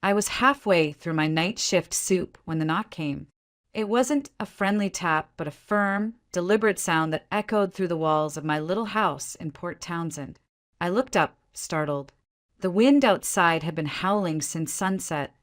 I was halfway through my night shift soup when the knock came. It wasn't a friendly tap, but a firm, deliberate sound that echoed through the walls of my little house in Port Townsend. I looked up, startled. The wind outside had been howling since sunset,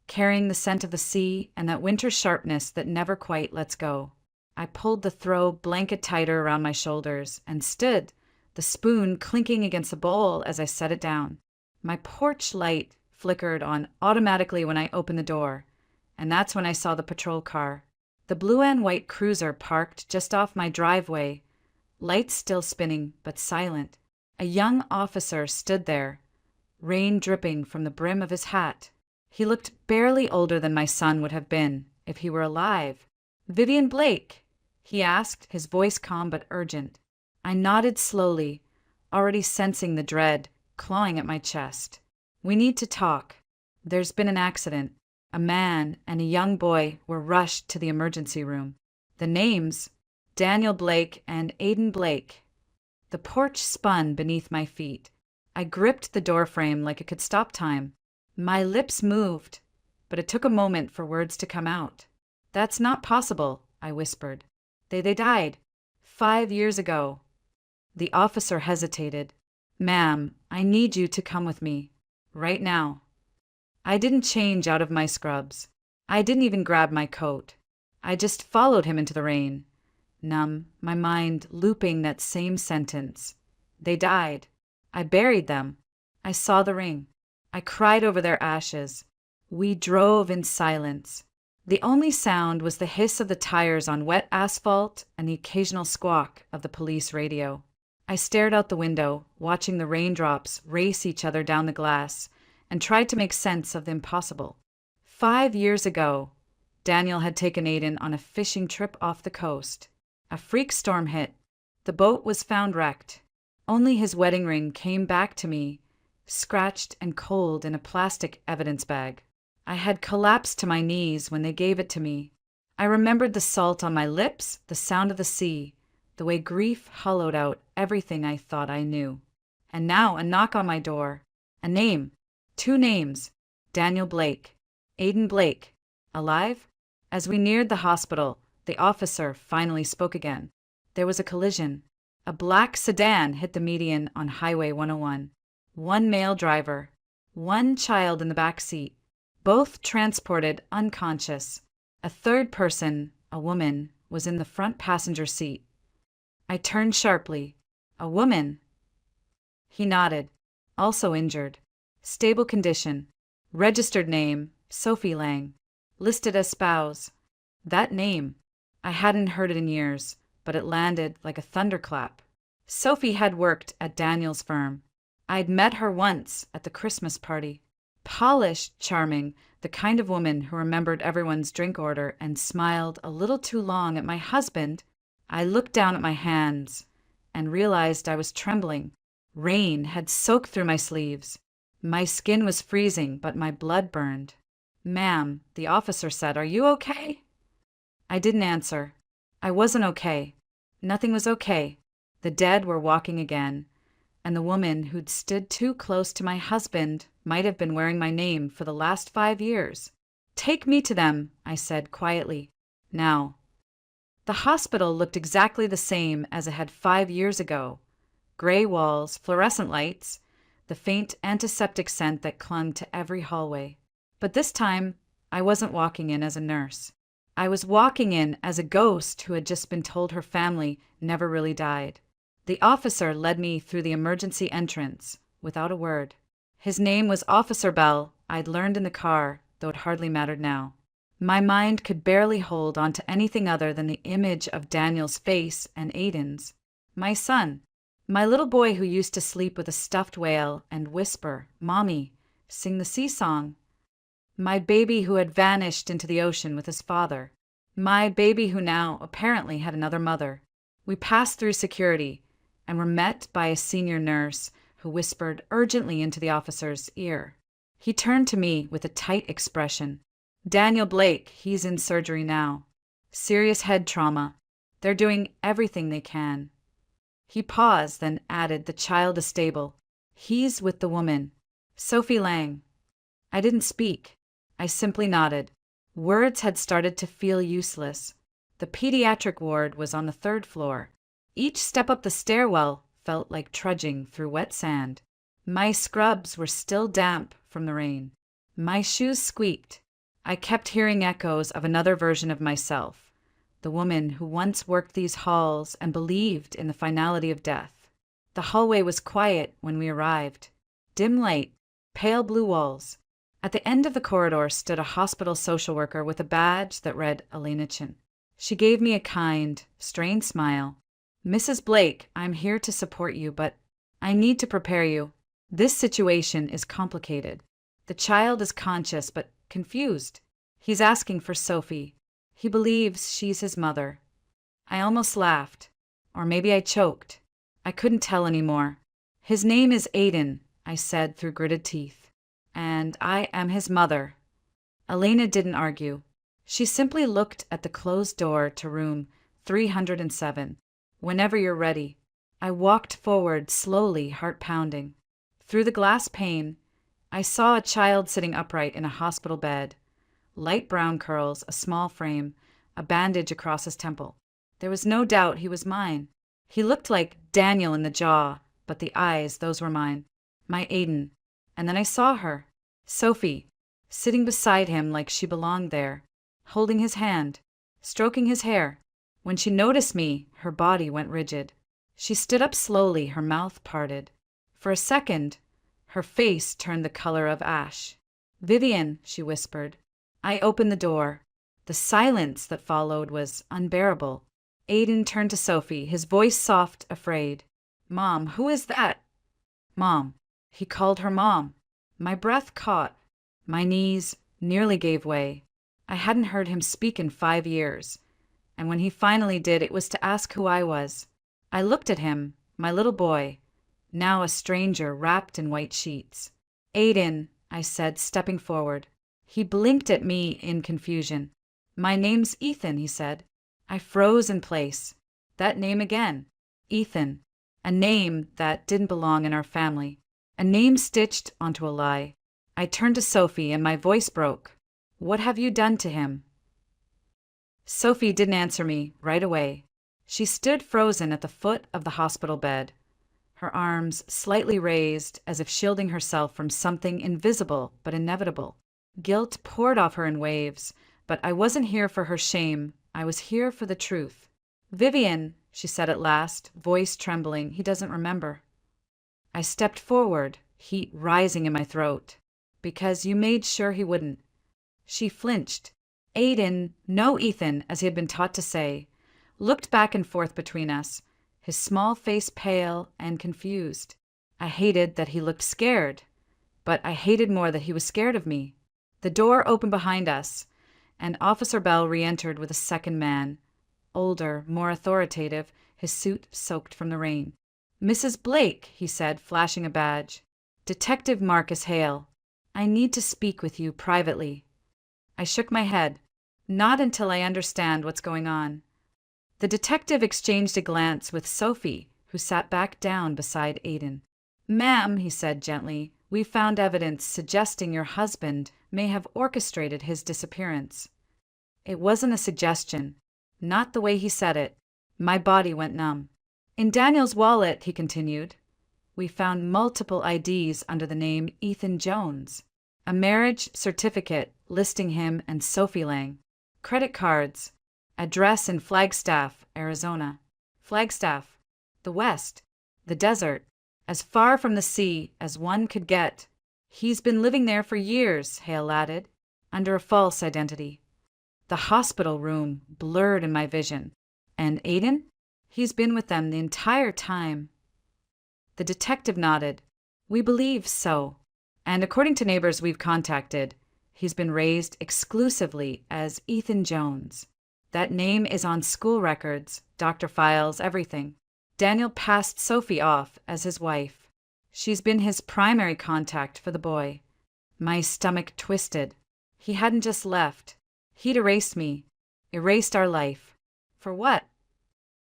carrying the scent of the sea and that winter sharpness that never quite lets go. I pulled the throw blanket tighter around my shoulders and stood, the spoon clinking against the bowl as I set it down. My porch light flickered on automatically when I opened the door, and that's when I saw the patrol car. The blue and white cruiser parked just off my driveway, lights still spinning but silent. A young officer stood there, rain dripping from the brim of his hat. He looked barely older than my son would have been if he were alive. "Vivian Blake?" he asked, his voice calm but urgent. I nodded slowly, already sensing the dread clawing at my chest. "We need to talk. There's been an accident. A man and a young boy were rushed to the emergency room. The names, Daniel Blake and Aiden Blake." The porch spun beneath my feet. I gripped the doorframe like it could stop time. My lips moved, but it took a moment for words to come out. "That's not possible," I whispered. They died 5 years ago." The officer hesitated. "Ma'am, I need you to come with me. Right now." I didn't change out of my scrubs. I didn't even grab my coat. I just followed him into the rain, numb, my mind looping that same sentence. They died. I buried them. I saw the ring. I cried over their ashes. We drove in silence. The only sound was the hiss of the tires on wet asphalt and the occasional squawk of the police radio. I stared out the window, watching the raindrops race each other down the glass, and tried to make sense of the impossible. 5 years ago, Daniel had taken Aiden on a fishing trip off the coast. A freak storm hit. The boat was found wrecked. Only his wedding ring came back to me, scratched and cold in a plastic evidence bag. I had collapsed to my knees when they gave it to me. I remembered the salt on my lips, the sound of the sea, the way grief hollowed out everything I thought I knew. And now a knock on my door. A name. 2 names. Daniel Blake. Aiden Blake. Alive? As we neared the hospital, the officer finally spoke again. There was a collision. A black sedan hit the median on Highway 101. 1 male driver. 1 child in the back seat. Both transported unconscious. A third person, a woman, was in the front passenger seat. I turned sharply. "A woman?" He nodded. "Also injured. Stable condition. Registered name, Sophie Lang. Listed as spouse." That name. I hadn't heard it in years, but it landed like a thunderclap. Sophie had worked at Daniel's firm. I'd met her once at the Christmas party. Polished, charming, the kind of woman who remembered everyone's drink order and smiled a little too long at my husband. I looked down at my hands and realized I was trembling. Rain had soaked through my sleeves. My skin was freezing, but my blood burned. "Ma'am," the officer said, "are you okay?" I didn't answer. I wasn't okay. Nothing was okay. The dead were walking again, and the woman who'd stood too close to my husband might have been wearing my name for the last 5 years. "Take me to them," I said quietly. "Now." The hospital looked exactly the same as it had 5 years ago. Gray walls, fluorescent lights, the faint antiseptic scent that clung to every hallway. But this time, I wasn't walking in as a nurse. I was walking in as a ghost who had just been told her family never really died. The officer led me through the emergency entrance, without a word. His name was Officer Bell, I'd learned in the car, though it hardly mattered now. My mind could barely hold on to anything other than the image of Daniel's face and Aiden's. My son. My little boy who used to sleep with a stuffed whale and whisper, "Mommy," sing the sea song. My baby who had vanished into the ocean with his father. My baby who now apparently had another mother. We passed through security and were met by a senior nurse who whispered urgently into the officer's ear. He turned to me with a tight expression. "Daniel Blake, he's in surgery now. Serious head trauma. They're doing everything they can." He paused, then added, "The child is stable. He's with the woman, Sophie Lang." I didn't speak. I simply nodded. Words had started to feel useless. The pediatric ward was on the third floor. Each step up the stairwell felt like trudging through wet sand. My scrubs were still damp from the rain. My shoes squeaked. I kept hearing echoes of another version of myself, the woman who once worked these halls and believed in the finality of death. The hallway was quiet when we arrived. Dim light, pale blue walls. At the end of the corridor stood a hospital social worker with a badge that read Elena Chin. She gave me a kind, strained smile. "Mrs. Blake, I'm here to support you, but I need to prepare you. This situation is complicated. The child is conscious but confused. He's asking for Sophie. He believes she's his mother." I almost laughed. Or maybe I choked. I couldn't tell anymore. "His name is Aiden," I said through gritted teeth. "And I am his mother." Elena didn't argue. She simply looked at the closed door to room 307. "Whenever you're ready." I walked forward slowly, heart pounding. Through the glass pane, I saw a child sitting upright in a hospital bed. Light brown curls, a small frame, a bandage across his temple. There was no doubt he was mine. He looked like Daniel in the jaw, but the eyes, those were mine. My Aiden. And then I saw her, Sophie, sitting beside him like she belonged there, holding his hand, stroking his hair. When she noticed me, her body went rigid. She stood up slowly, her mouth parted. For a second, her face turned the color of ash. "Vivian," she whispered. I opened the door. The silence that followed was unbearable. Aiden turned to Sophie, his voice soft, afraid. "Mom, who is that?" "Mom." He called her Mom. My breath caught. My knees nearly gave way. I hadn't heard him speak in 5 years. And when he finally did, it was to ask who I was. I looked at him, my little boy, now a stranger wrapped in white sheets. "Aiden," I said, stepping forward. He blinked at me in confusion. "My name's Ethan," he said. I froze in place. That name again. Ethan. A name that didn't belong in our family. A name stitched onto a lie. I turned to Sophie and my voice broke. "What have you done to him?" Sophie didn't answer me right away. She stood frozen at the foot of the hospital bed, her arms slightly raised as if shielding herself from something invisible but inevitable. Guilt poured off her in waves, but I wasn't here for her shame. I was here for the truth. "Vivian," she said at last, voice trembling. "He doesn't remember." I stepped forward, heat rising in my throat. "Because you made sure he wouldn't." She flinched. Aiden, no Ethan, as he had been taught to say, looked back and forth between us, his small face pale and confused. I hated that he looked scared, but I hated more that he was scared of me. The door opened behind us, and Officer Bell re-entered with a second man, older, more authoritative, his suit soaked from the rain. "Mrs. Blake," he said, flashing a badge. "Detective Marcus Hale. I need to speak with you privately." I shook my head. "Not until I understand what's going on." The detective exchanged a glance with Sophie, who sat back down beside Aiden. "Ma'am," he said gently, "we found evidence suggesting your husband may have orchestrated his disappearance." It wasn't a suggestion. Not the way he said it. My body went numb. "In Daniel's wallet," he continued, "we found multiple IDs under the name Ethan Jones. A marriage certificate listing him and Sophie Lang. Credit cards. Address in Flagstaff, Arizona. Flagstaff. The West. The desert. As far from the sea as one could get. He's been living there for years," Hale added, "under a false identity." The hospital room blurred in my vision. "And Aiden? He's been with them the entire time." The detective nodded. "We believe so. And according to neighbors we've contacted, he's been raised exclusively as Ethan Jones. That name is on school records, doctor files, everything. Daniel passed Sophie off as his wife. She's been his primary contact for the boy." My stomach twisted. He hadn't just left. He'd erased me, erased our life. For what?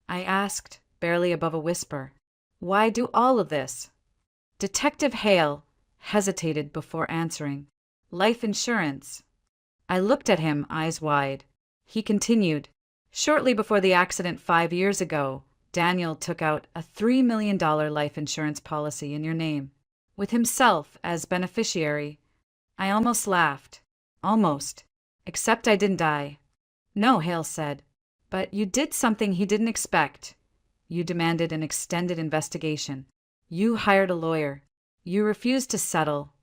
I asked, barely above a whisper. "Why do all of this?" Detective Hale hesitated before answering. Life insurance. I looked at him, eyes wide. He continued. Shortly before the accident 5 years ago, Daniel took out a $3 million life insurance policy in your name, with himself as beneficiary. I almost laughed. Almost. Except I didn't die. No, Hale said. But you did something he didn't expect. You demanded an extended investigation. You hired a lawyer. You refused to settle.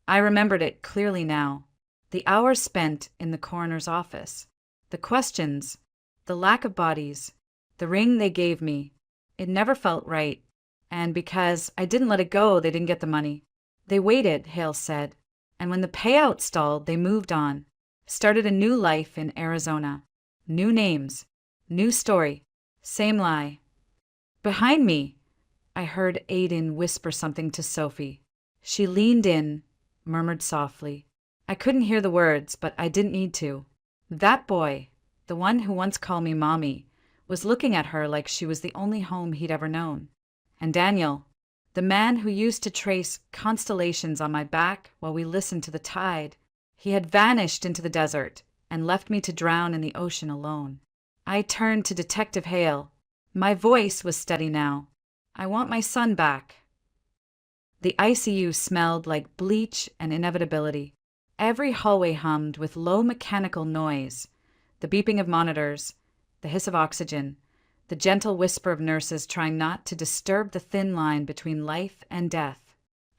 I remembered it clearly now. The hours spent in the coroner's office. The questions. The lack of bodies. The ring they gave me. It never felt right. And because I didn't let it go, they didn't get the money. They waited, Hale said. And when the payout stalled, they moved on. Started a new life in Arizona. New names. New story. Same lie. Behind me, I heard Aiden whisper something to Sophie. She leaned in, murmured softly. I couldn't hear the words, but I didn't need to. That boy, the one who once called me Mommy, was looking at her like she was the only home he'd ever known. And Daniel, the man who used to trace constellations on my back while we listened to the tide, he had vanished into the desert and left me to drown in the ocean alone. I turned to Detective Hale. My voice was steady now. I want my son back. The ICU smelled like bleach and inevitability. Every hallway hummed with low mechanical noise, the beeping of monitors, the hiss of oxygen, the gentle whisper of nurses trying not to disturb the thin line between life and death.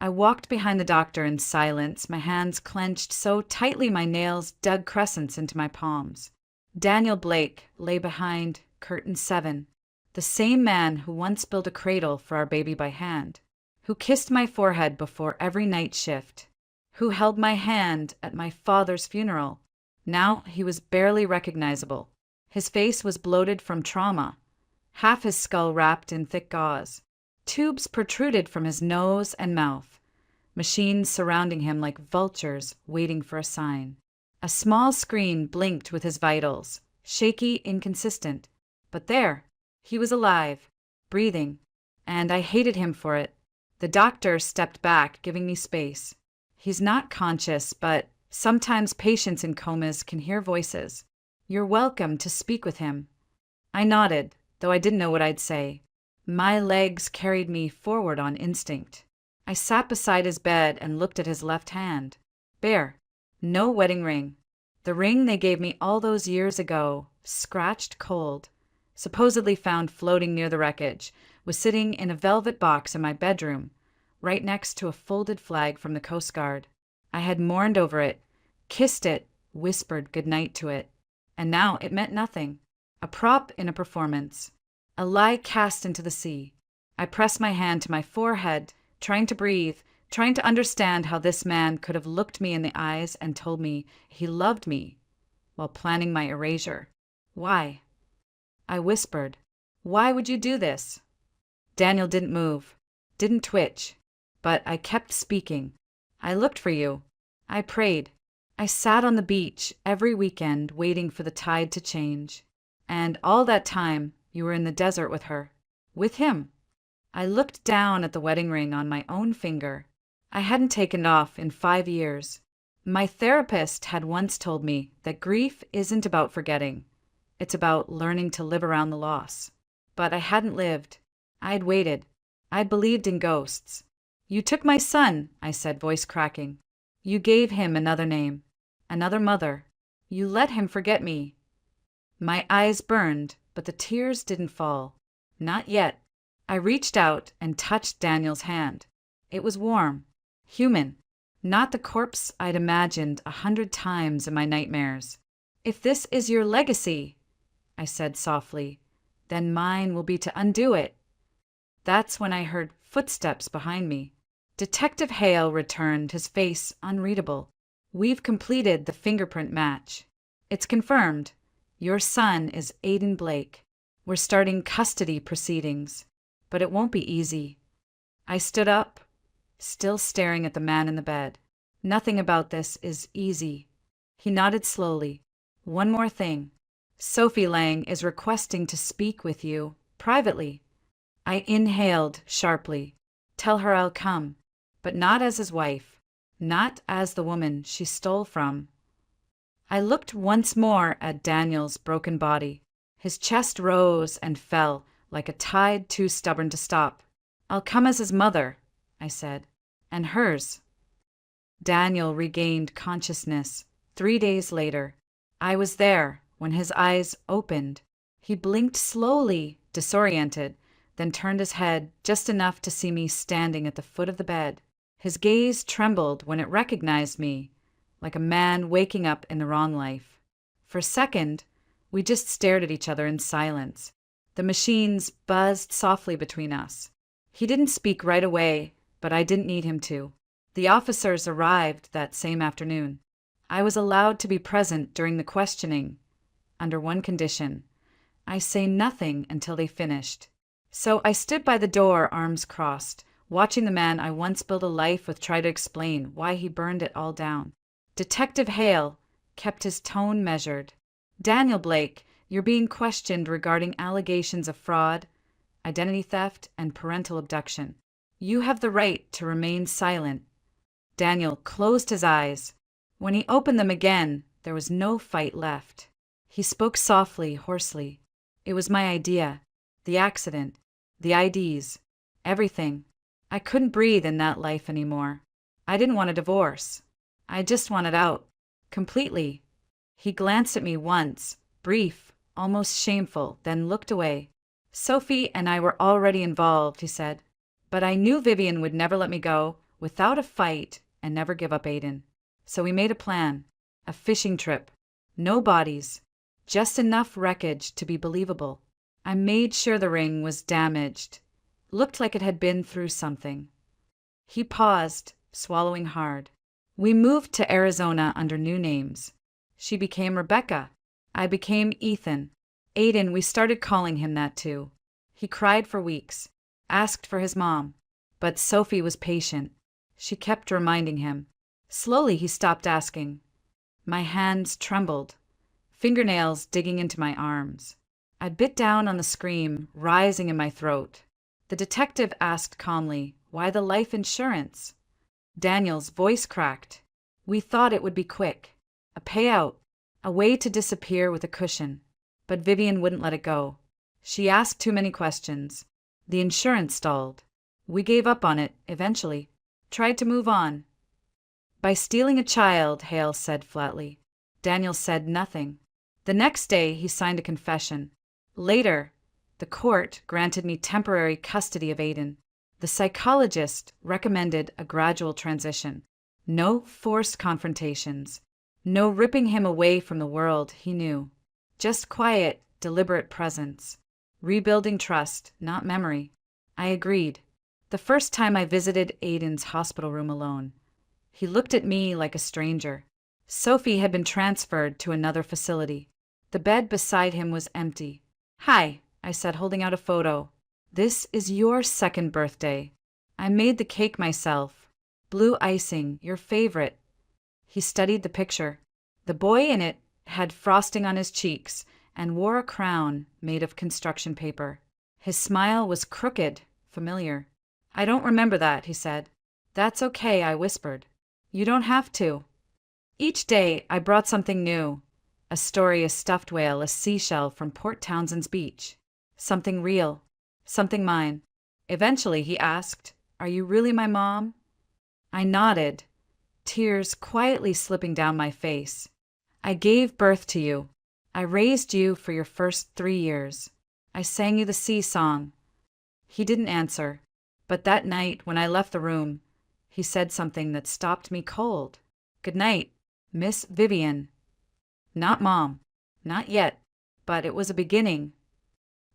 I walked behind the doctor in silence, my hands clenched so tightly my nails dug crescents into my palms. Daniel Blake lay behind curtain 7, the same man who once built a cradle for our baby by hand, who kissed my forehead before every night shift, who held my hand at my father's funeral. Now he was barely recognizable. His face was bloated from trauma, half his skull wrapped in thick gauze. Tubes protruded from his nose and mouth, machines surrounding him like vultures waiting for a sign. A small screen blinked with his vitals, shaky, inconsistent. But there, he was alive, breathing, and I hated him for it. The doctor stepped back, giving me space. He's not conscious, but sometimes patients in comas can hear voices. You're welcome to speak with him. I nodded, though I didn't know what I'd say. My legs carried me forward on instinct. I sat beside his bed and looked at his left hand. Bare. No wedding ring. The ring they gave me all those years ago, scratched cold, supposedly found floating near the wreckage, was sitting in a velvet box in my bedroom, right next to a folded flag from the Coast Guard. I had mourned over it, kissed it, whispered goodnight to it. And now it meant nothing. A prop in a performance. A lie cast into the sea. I pressed my hand to my forehead, trying to breathe, trying to understand how this man could have looked me in the eyes and told me he loved me while planning my erasure. Why? I whispered, "Why would you do this?" Daniel didn't move, didn't twitch, but I kept speaking. I looked for you. I prayed. I sat on the beach every weekend waiting for the tide to change. And all that time, you were in the desert with her. With him. I looked down at the wedding ring on my own finger. I hadn't taken it off in 5 years. My therapist had once told me that grief isn't about forgetting. It's about learning to live around the loss. But I hadn't lived. I'd waited. I'd believed in ghosts. You took my son, I said, voice cracking. You gave him another name, another mother. You let him forget me. My eyes burned, but the tears didn't fall. Not yet. I reached out and touched Daniel's hand. It was warm, human, not the corpse I'd imagined 100 times in my nightmares. If this is your legacy, I said softly, then mine will be to undo it. That's when I heard footsteps behind me. Detective Hale returned, his face unreadable. We've completed the fingerprint match. It's confirmed. Your son is Aiden Blake. We're starting custody proceedings, but it won't be easy. I stood up, still staring at the man in the bed. Nothing about this is easy. He nodded slowly. One more thing. Sophie Lang is requesting to speak with you, privately. I inhaled sharply. Tell her I'll come, but not as his wife. not as the woman she stole from. I looked once more at Daniel's broken body. His chest rose and fell like a tide too stubborn to stop. "I'll come as his mother," I said, "and hers." Daniel regained consciousness 3 days later. I was there when his eyes opened. He blinked slowly, disoriented, then turned his head just enough to see me standing at the foot of the bed. His gaze trembled when it recognized me, like a man waking up in the wrong life. For a second, we just stared at each other in silence. The machines buzzed softly between us. He didn't speak right away, but I didn't need him to. The officers arrived that same afternoon. I was allowed to be present during the questioning, under one condition: I say nothing until they finished. So I stood by the door, arms crossed, watching the man I once built a life with try to explain why he burned it all down. Detective Hale kept his tone measured. "Daniel Blake, you're being questioned regarding allegations of fraud, identity theft, and parental abduction. You have the right to remain silent." Daniel closed his eyes. When he opened them again, there was no fight left. He spoke softly, hoarsely. "It was my idea. The accident. The IDs. Everything. I couldn't breathe in that life anymore. I didn't want a divorce. I just wanted out. Completely." He glanced at me once, brief, almost shameful, then looked away. "Sophie and I were already involved," he said. "But I knew Vivian would never let me go without a fight and never give up Aiden. So we made a plan. A fishing trip. No bodies. Just enough wreckage to be believable. I made sure the ring was damaged. Looked like it had been through something." He paused, swallowing hard. "We moved to Arizona under new names. She became Rebecca. I became Ethan. Aiden, we started calling him that too. He cried for weeks. Asked for his mom. But Sophie was patient. She kept reminding him. Slowly he stopped asking. My hands trembled, fingernails digging into my arms. I bit down on the scream, rising in my throat. The detective asked calmly, "Why the life insurance?" Daniel's voice cracked. "We thought it would be quick. A payout. A way to disappear with a cushion. But Vivian wouldn't let it go. She asked too many questions. The insurance stalled. We gave up on it, eventually. Tried to move on." "By stealing a child," Hale said flatly. Daniel said nothing. The next day, he signed a confession. Later, the court granted me temporary custody of Aiden. The psychologist recommended a gradual transition. No forced confrontations. No ripping him away from the world he knew. Just quiet, deliberate presence. Rebuilding trust, not memory. I agreed. The first time I visited Aiden's hospital room alone, he looked at me like a stranger. Sophie had been transferred to another facility. The bed beside him was empty. "Hi," I said, holding out a photo. "This is your second birthday. I made the cake myself. Blue icing, your favorite." He studied the picture. The boy in it had frosting on his cheeks and wore a crown made of construction paper. His smile was crooked, familiar. "I don't remember that," he said. "That's okay," I whispered. "You don't have to." Each day, I brought something new. A story, a stuffed whale, a seashell from Port Townsend's beach. Something real. Something mine. Eventually, he asked, "Are you really my mom?" I nodded, tears quietly slipping down my face. "I gave birth to you. I raised you for your first 3 years. I sang you the sea song." He didn't answer, but that night when I left the room, he said something that stopped me cold. "Good night, Miss Vivian." Not Mom. Not yet, but it was a beginning.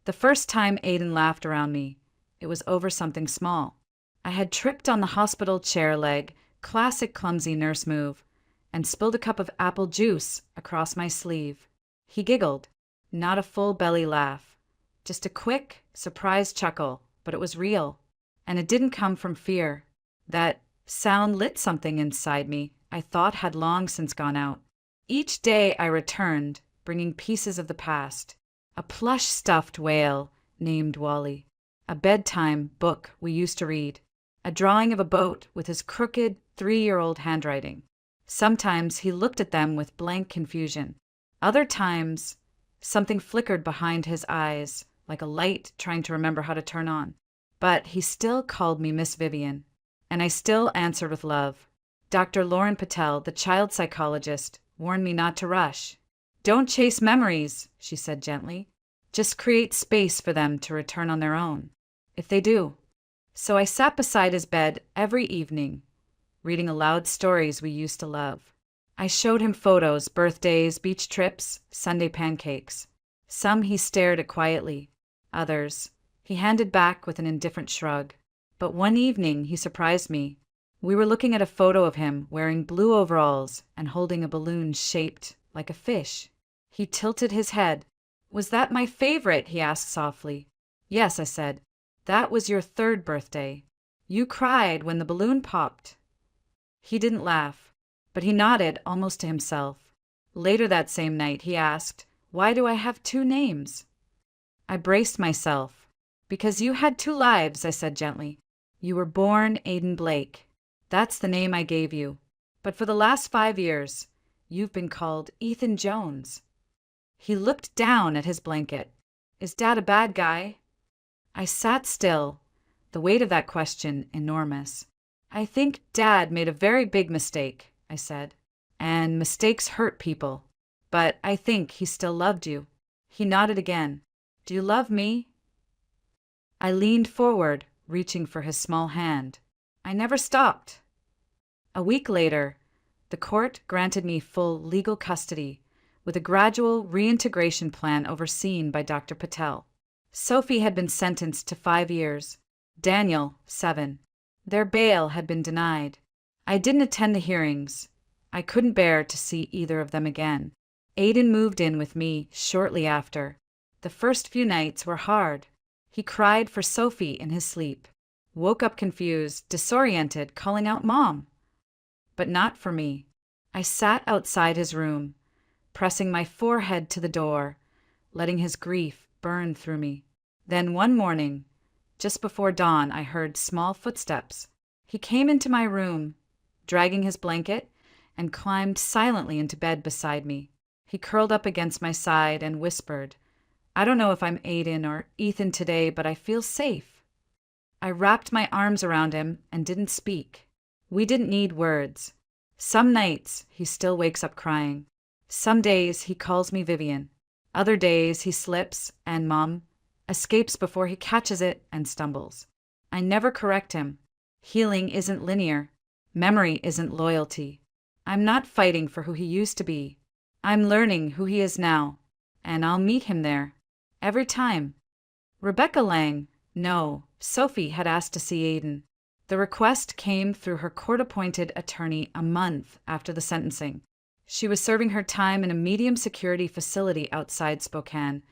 The first time Aiden laughed around me, it was over something small. I had tripped on the hospital chair leg, classic clumsy nurse move, and spilled a cup of apple juice across my sleeve. He giggled. Not a full belly laugh. Just a quick, surprised chuckle, but it was real. And it didn't come from fear. That sound lit something inside me I thought had long since gone out. Each day I returned, bringing pieces of the past. A plush stuffed whale named Wally. A bedtime book we used to read. A drawing of a boat with his crooked, 3-year-old handwriting. Sometimes he looked at them with blank confusion. Other times, something flickered behind his eyes, like a light trying to remember how to turn on. But he still called me Miss Vivian, and I still answered with love. Dr. Lauren Patel, the child psychologist, warned me not to rush. "Don't chase memories," she said gently. "Just create space for them to return on their own, if they do." So I sat beside his bed every evening, reading aloud stories we used to love. I showed him photos, birthdays, beach trips, Sunday pancakes. Some he stared at quietly. Others he handed back with an indifferent shrug. But one evening he surprised me. We were looking at a photo of him wearing blue overalls and holding a balloon shaped like a fish. He tilted his head. "Was that my favorite?" he asked softly. "Yes," I said. "That was your 3rd birthday. You cried when the balloon popped." He didn't laugh, but he nodded almost to himself. Later that same night, he asked, "Why do I have 2 names?" I braced myself. "Because you had 2 lives," I said gently. "You were born Aiden Blake. That's the name I gave you. But for the last 5 years, you've been called Ethan Jones." He looked down at his blanket. "Is Dad a bad guy?" I sat still, the weight of that question enormous. "I think Dad made a very big mistake," I said. "And mistakes hurt people. But I think he still loved you." He nodded again. "Do you love me?" I leaned forward, reaching for his small hand. "I never stopped." A week later, the court granted me full legal custody, with a gradual reintegration plan overseen by Dr. Patel. Sophie had been sentenced to 5 years, Daniel 7. Their bail had been denied. I didn't attend the hearings. I couldn't bear to see either of them again. Aiden moved in with me shortly after. The first few nights were hard. He cried for Sophie in his sleep, woke up confused, disoriented, calling out "Mom." But not for me. I sat outside his room, pressing my forehead to the door, letting his grief burn through me. Then one morning, just before dawn, I heard small footsteps. He came into my room, dragging his blanket, and climbed silently into bed beside me. He curled up against my side and whispered, "I don't know if I'm Aiden or Ethan today, but I feel safe." I wrapped my arms around him and didn't speak. We didn't need words. Some nights he still wakes up crying. Some days he calls me Vivian. Other days he slips and Mom escapes before he catches it and stumbles. I never correct him. Healing isn't linear. Memory isn't loyalty. I'm not fighting for who he used to be. I'm learning who he is now, and I'll meet him there. Every time. Rebecca Lang, no, Sophie had asked to see Aiden. The request came through her court-appointed attorney a month after the sentencing. She was serving her time in a medium-security facility outside Spokane,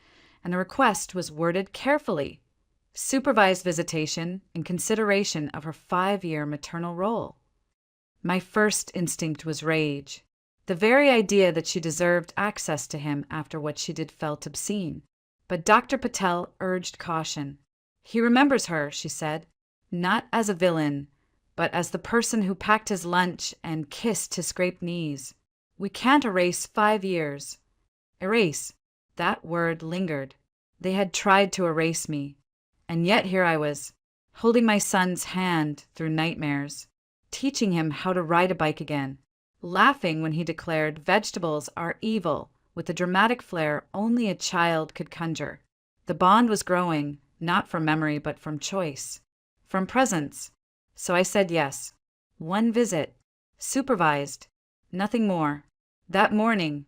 and the request was worded carefully. Supervised visitation in consideration of her 5-year maternal role. My first instinct was rage. The very idea that she deserved access to him after what she did felt obscene. But Dr. Patel urged caution. "He remembers her," she said, "not as a villain, but as the person who packed his lunch and kissed his scraped knees. We can't erase 5 years." Erase. That word lingered. They had tried to erase me. And yet here I was, holding my son's hand through nightmares, teaching him how to ride a bike again, laughing when he declared vegetables are evil with the dramatic flair only a child could conjure. The bond was growing, not from memory but from choice, from presence. So I said yes. One visit. Supervised. Nothing more. That morning,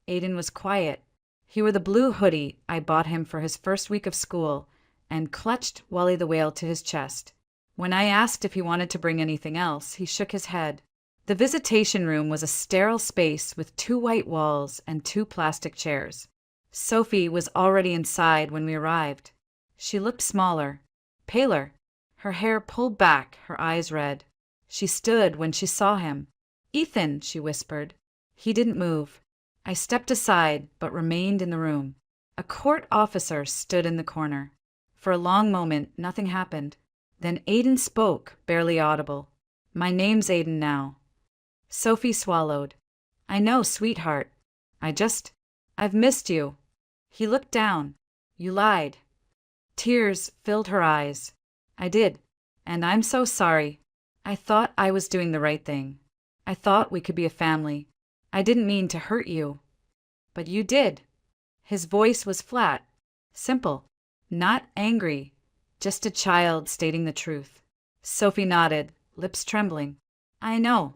Aiden was quiet. He wore the blue hoodie I bought him for his first week of school and clutched Wally the Whale to his chest. When I asked if he wanted to bring anything else, he shook his head. The visitation room was a sterile space with 2 white walls and 2 plastic chairs. Sophie was already inside when we arrived. She looked smaller, paler, her hair pulled back, her eyes red. She stood when she saw him. "Ethan," she whispered. He didn't move. I stepped aside but remained in the room. A court officer stood in the corner. For a long moment, nothing happened. Then Aiden spoke, barely audible. My name's Aiden now. Sophie swallowed. I know, sweetheart. I've missed you. He looked down. You lied. Tears filled her eyes. I did. And I'm so sorry. I thought I was doing the right thing. I thought we could be a family. I didn't mean to hurt you. But you did. His voice was flat, simple, not angry, just a child stating the truth. Sophie nodded, lips trembling. I know.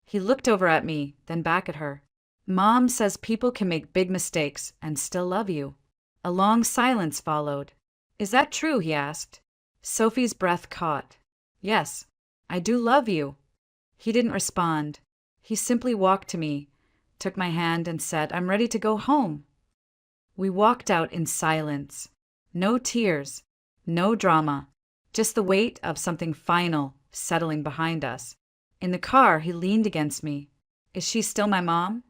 He looked over at me, then back at her. Mom says people can make big mistakes and still love you. A long silence followed. Is that true? He asked. Sophie's breath caught. Yes, I do love you. He didn't respond. He simply walked to me, took my hand and said, I'm ready to go home. We walked out in silence. No tears, no drama, just the weight of something final settling behind us. In the car, he leaned against me. Is she still my mom?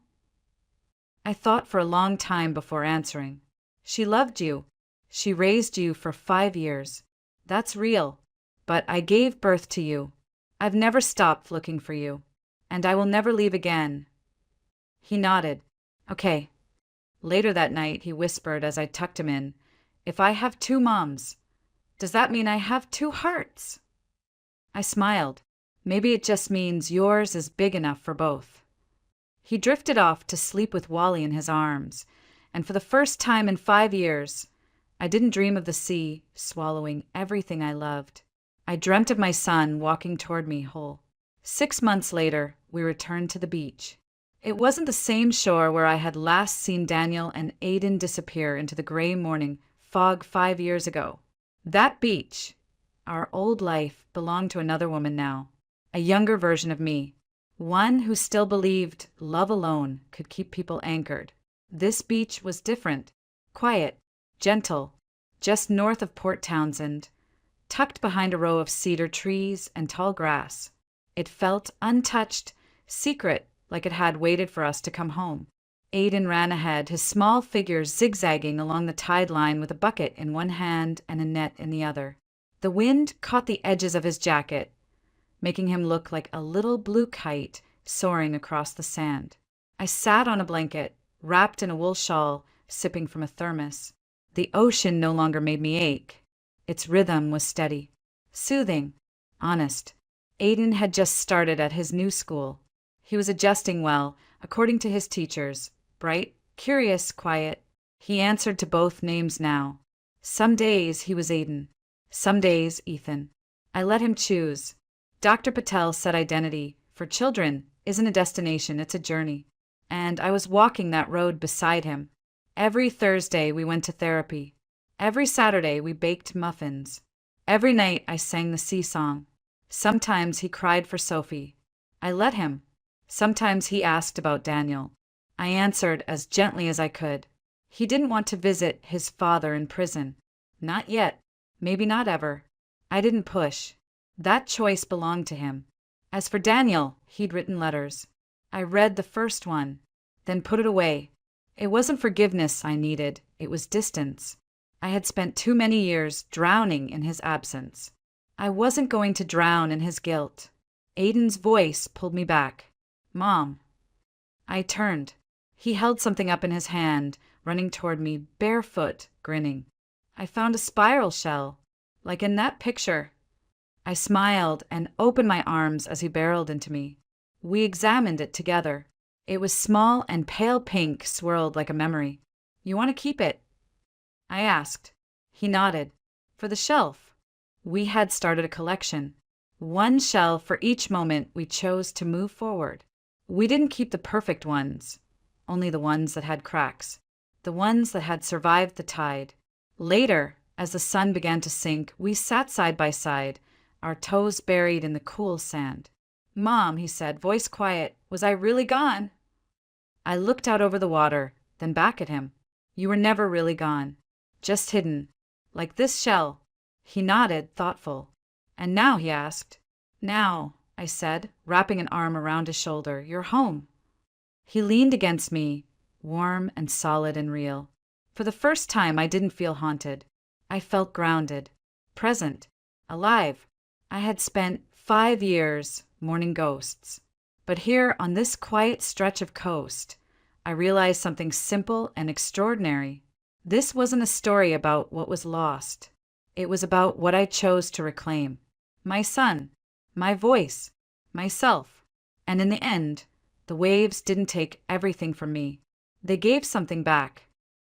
I thought for a long time before answering. She loved you. She raised you for 5 years. That's real. But I gave birth to you. I've never stopped looking for you. And I will never leave again. He nodded. Okay. Later that night, he whispered as I tucked him in, if I have 2 moms, does that mean I have 2 hearts? I smiled. Maybe it just means yours is big enough for both. He drifted off to sleep with Wally in his arms, and for the first time in 5 years, I didn't dream of the sea swallowing everything I loved. I dreamt of my son walking toward me whole. 6 months later, we returned to the beach. It wasn't the same shore where I had last seen Daniel and Aiden disappear into the gray morning fog 5 years ago. That beach, our old life, belonged to another woman now, a younger version of me, one who still believed love alone could keep people anchored. This beach was different, quiet, gentle, just north of Port Townsend, tucked behind a row of cedar trees and tall grass. It felt untouched, secret, like it had waited for us to come home. Aiden ran ahead, his small figure zigzagging along the tide line with a bucket in one hand and a net in the other. The wind caught the edges of his jacket, making him look like a little blue kite soaring across the sand. I sat on a blanket, wrapped in a wool shawl, sipping from a thermos. The ocean no longer made me ache. Its rhythm was steady, soothing, honest. Aiden had just started at his new school. He was adjusting well, according to his teachers. Bright, curious, quiet. He answered to both names now. Some days he was Aiden, some days Ethan. I let him choose. Dr. Patel said identity, for children, isn't a destination, it's a journey. And I was walking that road beside him. Every Thursday we went to therapy. Every Saturday we baked muffins. Every night I sang the sea song. Sometimes he cried for Sophie. I let him. Sometimes he asked about Daniel. I answered as gently as I could. He didn't want to visit his father in prison. Not yet. Maybe not ever. I didn't push. That choice belonged to him. As for Daniel, he'd written letters. I read the first one, then put it away. It wasn't forgiveness I needed, it was distance. I had spent too many years drowning in his absence. I wasn't going to drown in his guilt. Aiden's voice pulled me back. Mom. I turned. He held something up in his hand, running toward me, barefoot, grinning. I found a spiral shell, like in that picture. I smiled and opened my arms as he barreled into me. We examined it together. It was small and pale pink, swirled like a memory. You want to keep it? I asked. He nodded. For the shelf. We had started a collection. One shell for each moment we chose to move forward. We didn't keep the perfect ones, only the ones that had cracks, the ones that had survived the tide. Later, as the sun began to sink, we sat side by side, our toes buried in the cool sand. Mom, he said, voice quiet, was I really gone? I looked out over the water, then back at him. You were never really gone, just hidden, like this shell. He nodded, thoughtful. And now, he asked. Now, I said, wrapping an arm around his shoulder, you're home. He leaned against me, warm and solid and real. For the first time, I didn't feel haunted. I felt grounded, present, alive. I had spent 5 years mourning ghosts. But here, on this quiet stretch of coast, I realized something simple and extraordinary. This wasn't a story about what was lost. It was about what I chose to reclaim. My son, my voice, myself. And in the end, the waves didn't take everything from me. They gave something back.